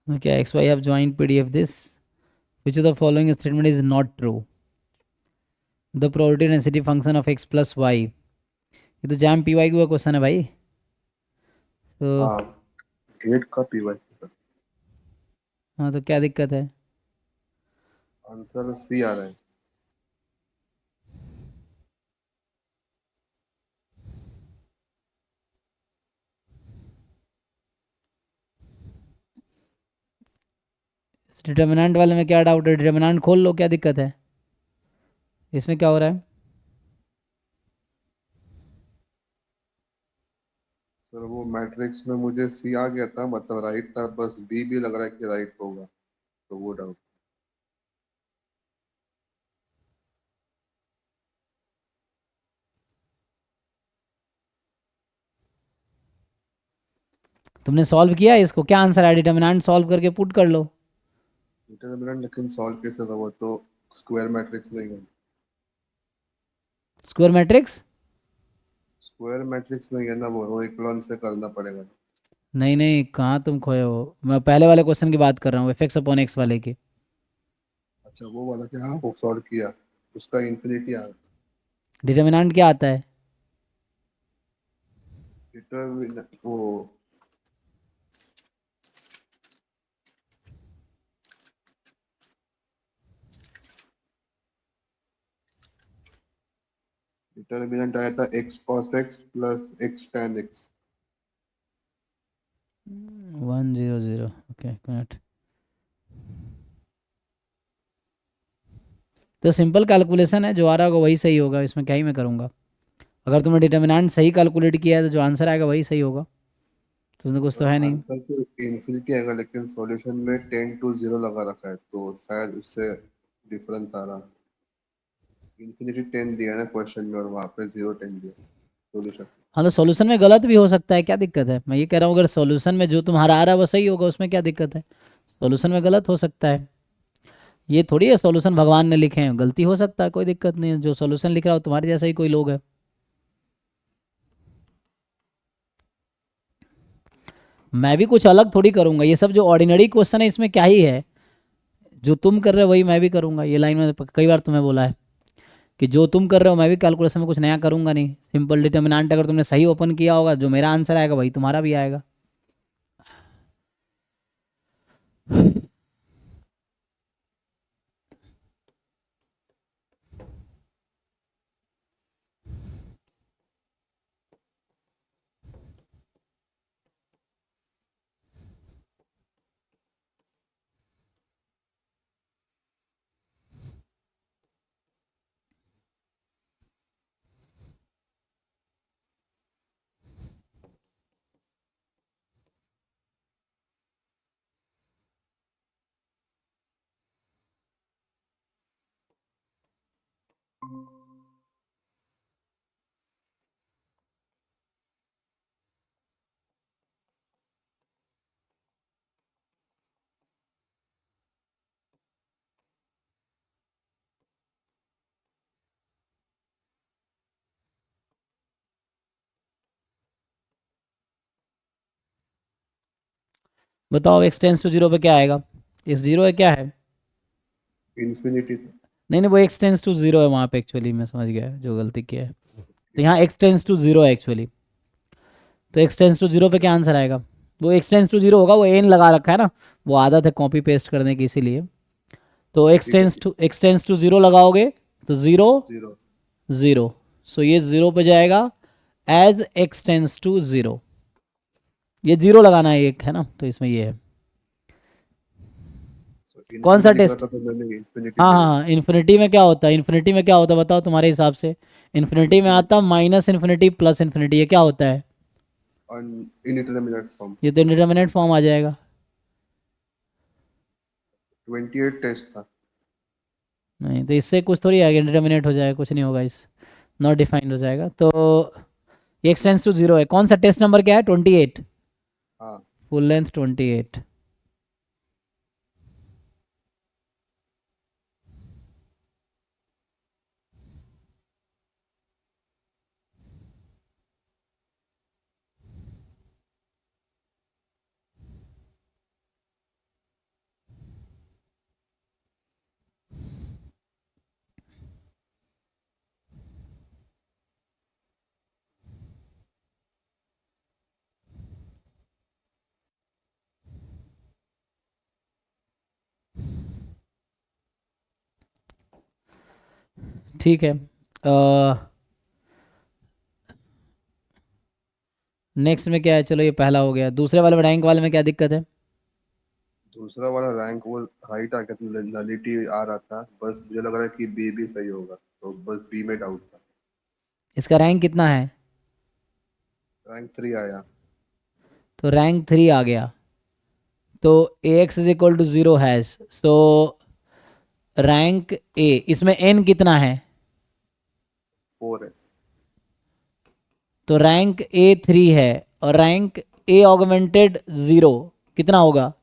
Okay, XY have joined PDF this. Which of the following statement is not true? The probability density function of x plus y. ये तो jam P Y का question है भाई. तो हाँ, gate का PY हाँ, तो क्या दिक्कत है? आंसर सी आ रहा है। डिटर्मिनेंट वाले में क्या डाउट है? डिटर्मिनेंट खोल लो, क्या दिक्कत है? इसमें क्या हो रहा है? सर वो मैट्रिक्स में मुझे सी आ गया था, मतलब राइट था, बस बी भी लग रहा है कि राइट होगा, तो वो डाउट। तुमने सॉल्व किया है इसको? क्या आंसर है? डिटर्मिनेंट सॉल्व करके पुट कर लो. डिटरमिनेंट लेकिन सॉल्व कैसे होगा, वो तो स्क्वायर मैट्रिक्स नहीं है। Square matrix? स्क्वायर मैट्रिक्स नहीं है ना, वो इक्लॉन से करना पड़ेगा। नहीं नहीं, कहाँ तुम खोए हो? मैं पहले वाले क्वेश्चन की बात कर रहा हूँ, एफ एक्स अपॉन एक्स वाले की. अच्छा वो वाला कि हाँ वो सॉल्व किया, उसका इन्फिनिटी आ रहा। डिटर्मिनेंट क्या आता है? डिटरमिनेंट वो डिटरमिनेंट आया था x cos x plus x tan x. 100. Okay, minute. तो सिंपल कैलकुलेशन है, जो आ रहा होगा वही सही होगा, इसमें क्या ही मैं करूँगा. अगर तुमने डिटर्मिनेंट सही कैलकुलेट किया है तो जो आंसर आएगा वही सही होगा. तो उसमें कुछ तो है नहीं. आंसर तो इन्फिनिटी आएगा, लेकिन सॉल्यूशन में 10 to 0 लगा रखा है, तो शायद उससे डिफरेंस आ रहा। इन्फिनिटी 10 दिया ना क्वेश्चन में, और वहाँ पे 0 10 दिया सॉल्यूशन। हाँ, तो सॉल्यूशन में गलत भी हो सकता है, क्या दिक्कत है? मैं ये कह रहा हूँ, अगर सॉल्यूशन में जो तुम्हारा आ रहा है वो सही होगा, उसमें क्या दिक्कत है? सॉल्यूशन में गलत हो सकता है. ये थोड़ी है सॉल्यूशन भगवान ने लिखे हैं, गलती हो सकता है, कोई दिक्कत नहीं है. जो सॉल्यूशन लिख रहा हो तुम्हारे जैसा ही कोई लोग है. मैं भी कुछ अलग थोड़ी करूंगा. ये सब जो ऑर्डिनरी क्वेश्चन है इसमें क्या ही है? जो तुम कर रहे हो वही मैं भी करूंगा. ये लाइन में कई बार तुम्हें बोला है कि जो तुम कर रहे हो मैं भी कैलकुलेशन में कुछ नया करूंगा नहीं. सिंपल डिटर्मिनेंट अगर तुमने सही ओपन किया होगा, जो मेरा आंसर आएगा वही तुम्हारा भी आएगा. बताओ, एक्स टेंस टू जीरो पे क्या आएगा? इस जीरो है, क्या है? इन्फिनिटी। नहीं नहीं, वो एक्स टेंस टू जीरो है वहाँ पे. एक्चुअली मैं समझ गया जो गलती किया है. तो यहाँ एक्स टेंस टू जीरो है एक्चुअली. तो एक्स टेंस टू जीरो पे क्या आंसर आएगा? वो एक्स टेंस टू जीरो होगा, वो एन लगा रखा है ना. वो आदत है कॉपी पेस्ट करने की, इसीलिए. तो ठीक है, ठीक। एक्स टेंस टू जीरो लगाओगे तो जीरो. 0। जीरो. सो ये जीरो पे जाएगा as x tends to zero. ये जीरो लगाना है एक, है ना, तो इसमें ये है. कौन सा इन्फिनिटी दिख रहा टेस्ट? था तो मैंने इन्फिनिटी हाँ दे हाँ दिया। हाँ, इन्फिनिटी में क्या होता है? इन्फिनिटी में क्या होता है बताओ तुम्हारे हिसाब से? इन्फिनिटी में आता infinity minus infinity plus infinity. ये क्या होता है? Indeterminate form. ये तो इंडिटरमिनेट फॉर्म आ जाएगा. 28 टेस्ट था। नहीं, तो इससे कुछ थोड़ी आगे इंडिटरमिनेट हो जाएगा, कुछ नहीं होगा. इस नॉट डिफाइंड हो जाएगा. तो ये एक्स टेंस टू जीरो है. कौन सा टेस्ट नंबर क्या है? 28. हाँ। Full length 28. ठीक है। नेक्स्ट में क्या है, चलो ये पहला हो गया, दूसरे वाले में रैंक वाले में क्या दिक्कत है? दूसरा वाला रैंक वो हाइट आ गया था, नलिटी आ रहा था, बस मुझे लग रहा है कि बी भी सही होगा, तो बस बी में डाउट था। इसका रैंक कितना है? रैंक 3 आया। तो रैंक 3 आ गया, तो A x is equal to 0 has, so rank A, इसमें एन कितना है? 4 है। तो रैंक ए 3 है, और रैंक ए ऑगमेंटेड 0 कितना होगा?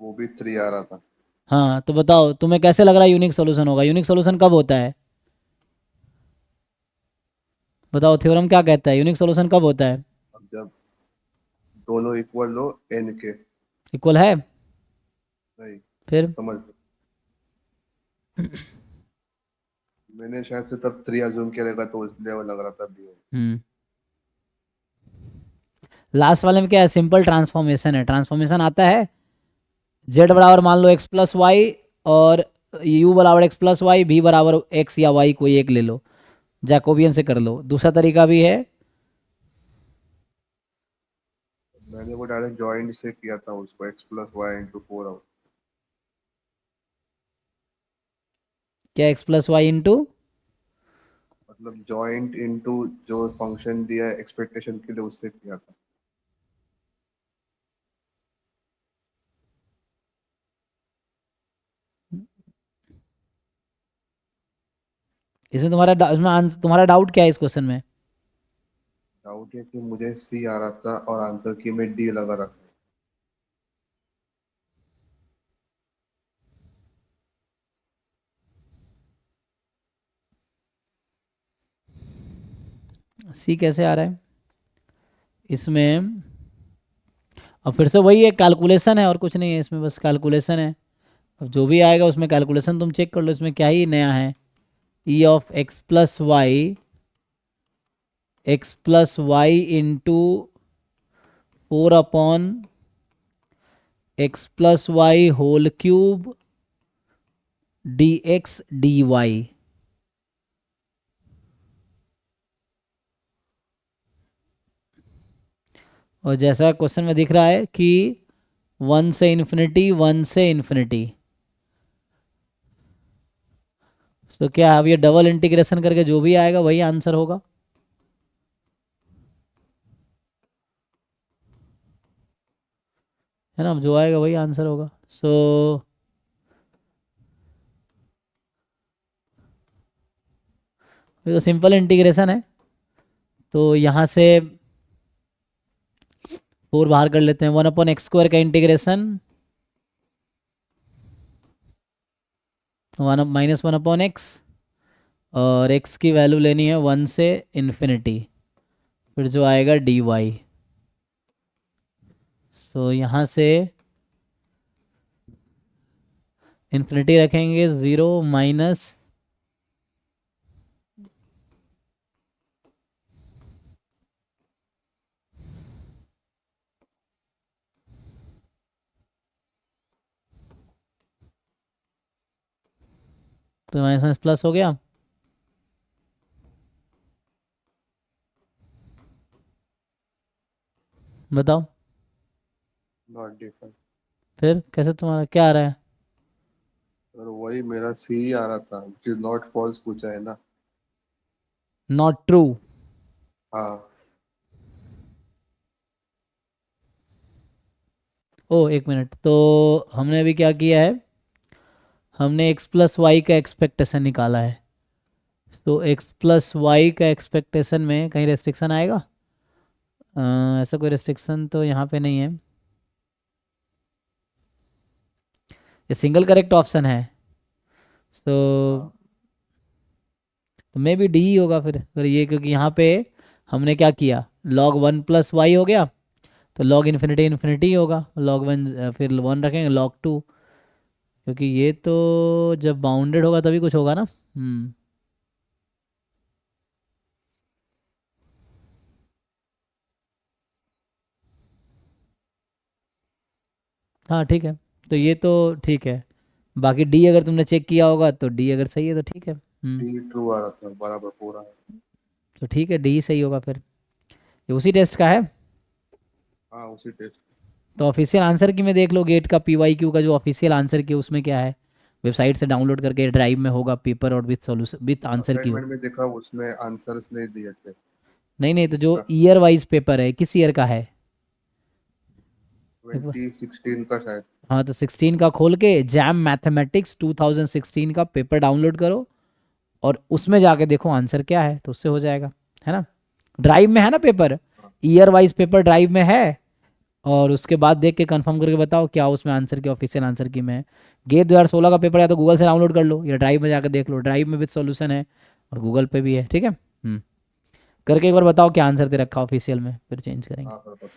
वो भी 3 आ रहा था। हाँ, तो बताओ तुम्हें कैसे लग रहा है यूनिक सोल्यूशन होगा? यूनिक सोल्यूशन कब होता है? बताओ थ्योरम क्या कहता है, यूनिक सोल्यूशन कब होता है? अब जब दोनों इक्वल हो एन के। इक्वल है? नहीं, फिर? समझ लो। मैंने शायद से तब 3 अज्यूम किया रहेगा, तो इसलिए वो लग रहा था बी। हम्म। लास्ट वाले में क्या है, सिंपल ट्रांसफॉर्मेशन है, ट्रांसफॉर्मेशन आता है जेड बराबर मान लो एक्स प्लस वाई, और यू बराबर एक्स प्लस वाई, भी बराबर एक्स या वाई कोई एक ले लो, जैकोबियन से कर लो। दूसरा तरीका भी है, मैंने वो डायरेक्ट जॉइंट से किया था उसको, x plus y into 4 out. क्या एक्स प्लस वाई इंटू? मतलब जॉइंट इनटू जो फंक्शन दिया है एक्सपेक्टेशन के लिए, उससे किया था। इसमें तुम्हारा डाउट क्या है इस क्वेश्चन में? डाउट है कि मुझे सी आ रहा था और आंसर की में डी लगा रखा है। सी कैसे आ रहा है इसमें? और फिर से वही है, कैलकुलेशन है और कुछ नहीं है इसमें, बस कैलकुलेशन है। अब जो भी आएगा उसमें कैलकुलेशन तुम चेक कर लो, इसमें क्या ही नया है। E of x plus y into 4 upon x plus y whole cube d x d y. और जैसा क्वेश्चन में दिख रहा है कि 1 से इन्फिनिटी तो क्या अब ये डबल इंटीग्रेशन करके जो भी आएगा वही आंसर होगा। है ना, जो आएगा वही आंसर होगा। सो ये तो सिंपल इंटीग्रेशन है, तो यहाँ से 4 बाहर कर लेते हैं। 1/x² का इंटीग्रेशन 1 - 1/x, और x की वैल्यू लेनी है 1 से इन्फिनिटी, फिर जो आएगा dy। तो यहाँ से इन्फिनिटी रखेंगे, 0 माइनस तो माइनस माइनस प्लस हो गया। बताओ नॉट डिफाइंड। फिर कैसे, तुम्हारा क्या आ रहा है? और वही मेरा सी ही आ रहा था, जो नॉट फॉल्स पूछा है ना। Not true. हाँ। ओ एक मिनट, तो हमने अभी क्या किया है, हमने एक्स प्लस वाई का एक्सपेक्टेशन निकाला है। तो एक्स प्लस वाई का एक्सपेक्टेशन में कहीं रेस्ट्रिक्शन आएगा? ऐसा कोई रेस्ट्रिक्शन तो यहाँ पे नहीं है, ये सिंगल करेक्ट ऑप्शन है। तो हाँ। मे बी डी ही होगा फिर अगर ये, क्योंकि यहाँ पे हमने क्या किया, log 1 + y हो गया, तो log इन्फिनिटी इन्फिनिटी होगा, log 1 फिर 1 रखेंगे log 2, क्योंकि ये तो जब बाउंडेड होगा तभी कुछ होगा ना। हाँ ठीक है, तो ये तो ठीक है, बाकी डी अगर तुमने चेक किया होगा तो डी अगर सही है तो ठीक है। डी ट्रू आ रहा था बराबर पूरा। तो ठीक है, डी ही सही होगा फिर। ये उसी टेस्ट का है। हाँ उसी टेस्ट। तो ऑफिशियल आंसर की में देख लो, गेट का पीवाईक्यू का जो ऑफिशियल आंसर की उसमें क्या है, वेबसाइट से डाउनलोड करके ड्राइव में होगा पेपर और विथ सॉल्यूशन विथ आंसर की हो। असाइनमेंट में देखा उसमें आंसर्स नहीं दिए थे नहीं नहीं, तो जो इसका। ईयर वाइज पेपर है किस ईयर का है? पेपर। 2016 का शायद। हाँ तो 16 का खोल के जैम मैथमेटिक्स 2016 का पेपर डाउनलोड करो और उसमें जाके देखो आंसर क्या है, तो उससे हो जाएगा, है ना। ड्राइव में है ना पेपर, हाँ ईयर वाइज पेपर ड्राइव में है। और उसके बाद देख के कंफर्म करके बताओ क्या उसमें आंसर की ऑफिशियल आंसर की में है। गेट 2016 का पेपर या तो गूगल से डाउनलोड कर लो या ड्राइव में जाकर देख लो, ड्राइव में विद सॉल्यूशन है और गूगल पे भी है, ठीक है। करके एक बार बताओ क्या आंसर दे रखा ऑफिशियल में, फिर चेंज करेंगे। हाँ हाँ, हाँ।